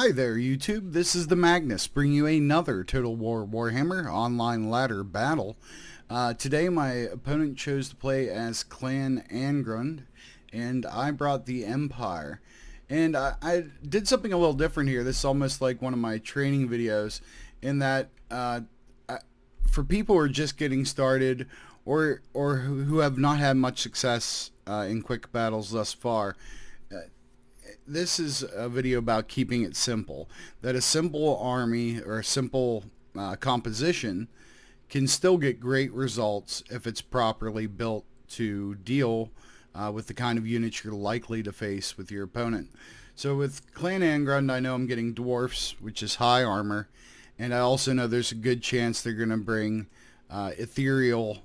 Hi there, YouTube. This is the Magnus, bringing you another Total War Warhammer online ladder battle. Today my opponent chose to play as Clan Angrund, and I brought the Empire. And I did something a little different here. This is almost like one of my training videos, in that for people who are just getting started, or who have not had much success in quick battles thus far. This is a video about keeping it simple. That a simple army or a simple composition can still get great results if it's properly built to deal with the kind of units you're likely to face with your opponent. So with Clan Angrund, I know I'm getting dwarfs, which is high armor, and I also know there's a good chance they're going to bring ethereal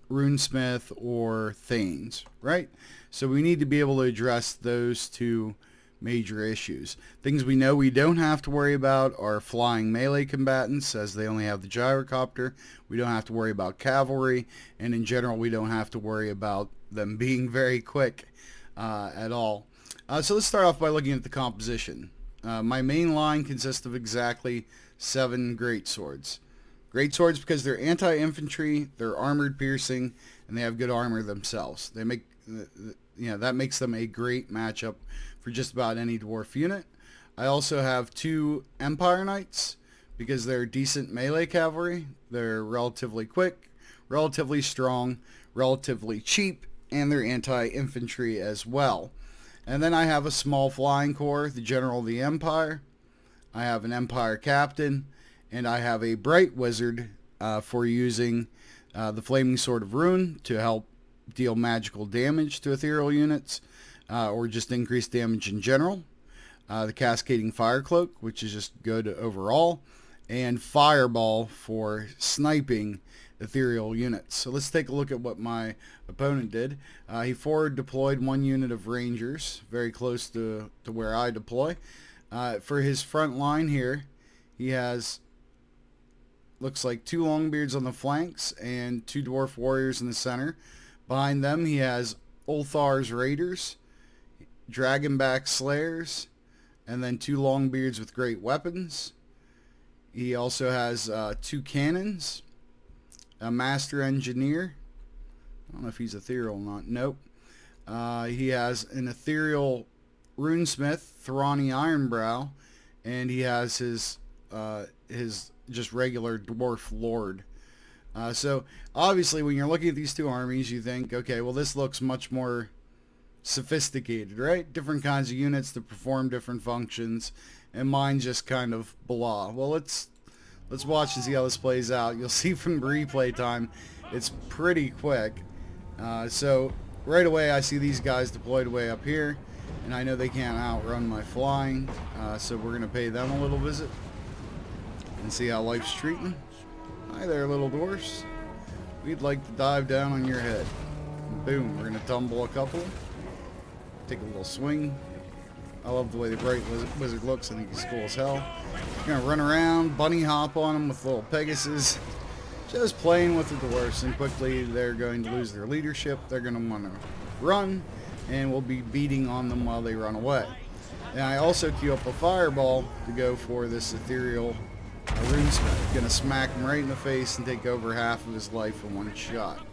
runesmith or thanes, right? So we need to be able to address those two major issues. Things we know we don't have to worry about are flying melee combatants, as they only have the gyrocopter. We don't have to worry about cavalry, and in general we don't have to worry about them being very quick at all. So let's start off by looking at the composition. My main line consists of exactly 7 greatswords. Greatswords because they're anti-infantry, they're armored piercing, and they have good armor themselves. They make, that makes them a great matchup for just about any dwarf unit. I also have 2 Empire Knights because they're decent melee cavalry. They're relatively quick, relatively strong, relatively cheap, and they're anti-infantry as well. And then I have a small flying corps, the General of the Empire. I have an Empire Captain, and I have a Bright Wizard for using the Flaming Sword of Ruin to help deal magical damage to ethereal units, or just increase damage in general. The Cascading Fire Cloak, which is just good overall, and Fireball for sniping ethereal units. So let's take a look at what my opponent did. He forward deployed 1 unit of Rangers, very close to where I deploy. For his front line here, he has, looks like 2 Longbeards on the flanks and 2 Dwarf Warriors in the center. Behind them he has Ulthar's Raiders, Dragonback Slayers, and then 2 Longbeards with great weapons. He also has 2 cannons, a Master Engineer. I don't know if he's ethereal or not. Nope. He has an ethereal runesmith, Thrani Ironbrow, and he has his just regular dwarf lord. So obviously when you're looking at these 2 armies, you think, okay, well, this looks much more sophisticated, right? Different kinds of units that perform different functions, and mine just kind of blah. Well, let's watch and see how this plays out. You'll see from the replay time, it's pretty quick. So right away I see these guys deployed way up here, and I know they can't outrun my flying, so we're going to pay them a little visit and see how life's treating. Hi there, little dwarfs. We'd like to dive down on your head. Boom, we're going to tumble a couple. Take a little swing. I love the way the Bright Wizard looks. I think he's cool as hell. Going to run around, bunny hop on him with little Pegasus. Just playing with the dwarfs, and quickly they're going to lose their leadership. They're going to want to run, and we'll be beating on them while they run away. And I also queue up a Fireball to go for this ethereal runesmith. Gonna smack him right in the face and take over half of his life in 1 shot.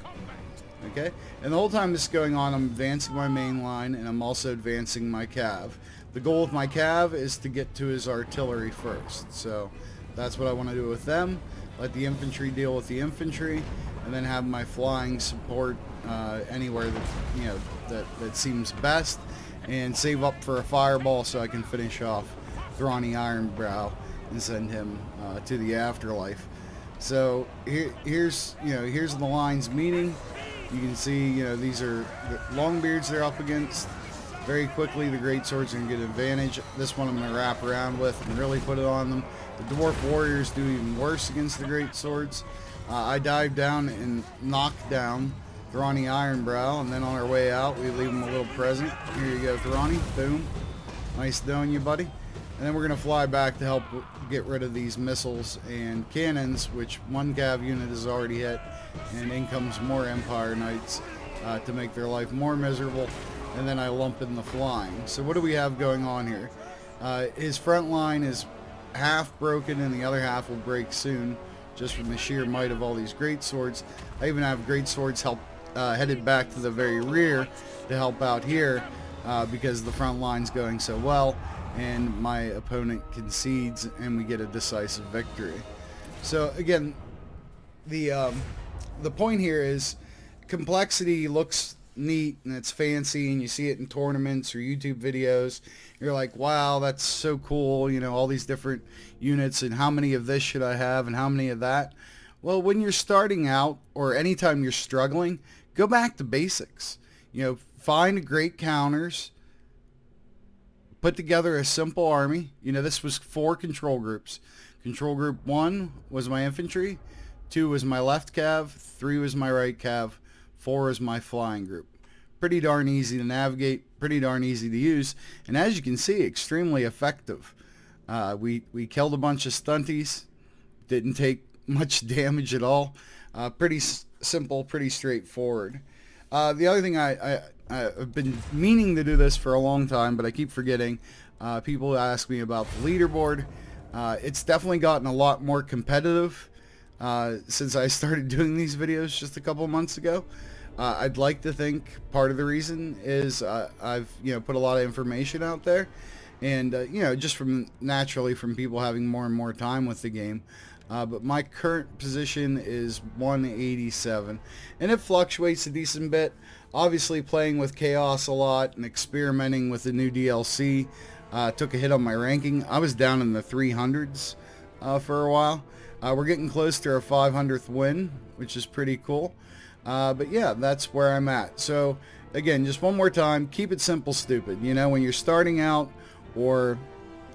Okay? And the whole time this is going on, I'm advancing my main line, and I'm also advancing my cav. The goal of my cav is to get to his artillery first. So that's what I want to do with them. Let the infantry deal with the infantry, and then have my flying support anywhere that that seems best, and save up for a Fireball so I can finish off Thrani Ironbrow and send him to the afterlife. So here's the lines meeting. You can see, these are the Longbeards they're up against. Very quickly the greatswords are going to get an advantage. This one I'm going to wrap around with and really put it on them. The Dwarf Warriors do even worse against the greatswords. I dive down and knock down Thrani Ironbrow, and then on our way out we leave him a little present. Here you go, Thrani. Boom. Nice knowing you, buddy. And then we're going to fly back to help get rid of these missiles and cannons, which 1 cav unit has already hit, and in comes more Empire Knights to make their life more miserable. And then I lump in the flying. So what do we have going on here? His front line is half broken and the other half will break soon, just from the sheer might of all these great swords. I even have great swords headed back to the very rear to help out here because the front line's going so well, and my opponent concedes and we get a decisive victory. So again, the point here is complexity looks neat and it's fancy and you see it in tournaments or YouTube videos. You're like, wow, that's so cool, you know, all these different units and how many of this should I have and how many of that. Well, when you're starting out or anytime you're struggling, go back to basics. You know, find great counters, put together a simple army. You know, this was 4 control groups. Control group 1 was my infantry, 2 was my left cav, 3 was my right cav, 4 is my flying group. Pretty darn easy to navigate, pretty darn easy to use, and as you can see, extremely effective. We killed a bunch of stunties, didn't take much damage at all. Pretty simple, pretty straightforward. The other thing I've been meaning to do this for a long time, but I keep forgetting. People ask me about the leaderboard. It's definitely gotten a lot more competitive since I started doing these videos just a couple months ago. I'd like to think part of the reason is I've put a lot of information out there, and just naturally from people having more and more time with the game. But my current position is 187, and it fluctuates a decent bit. Obviously, playing with Chaos a lot and experimenting with the new DLC took a hit on my ranking. I was down in the 300s for a while. We're getting close to our 500th win, which is pretty cool. But yeah, that's where I'm at. So again, just one more time, keep it simple, stupid. You know, when you're starting out, or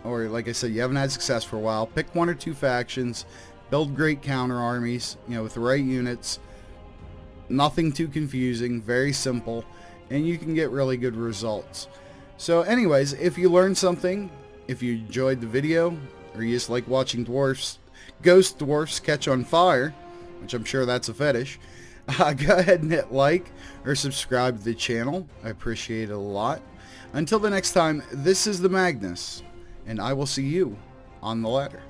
like I said, you haven't had success for a while, pick 1 or 2 factions, build great counter armies, with the right units. Nothing too confusing, very simple, and you can get really good results. So anyways, if you learned something, if you enjoyed the video, or you just like watching ghost dwarfs catch on fire, which I'm sure that's a fetish, go ahead and hit like or subscribe to the channel. I appreciate it a lot. Until the next time, this is the Magnus, and I will see you on the ladder.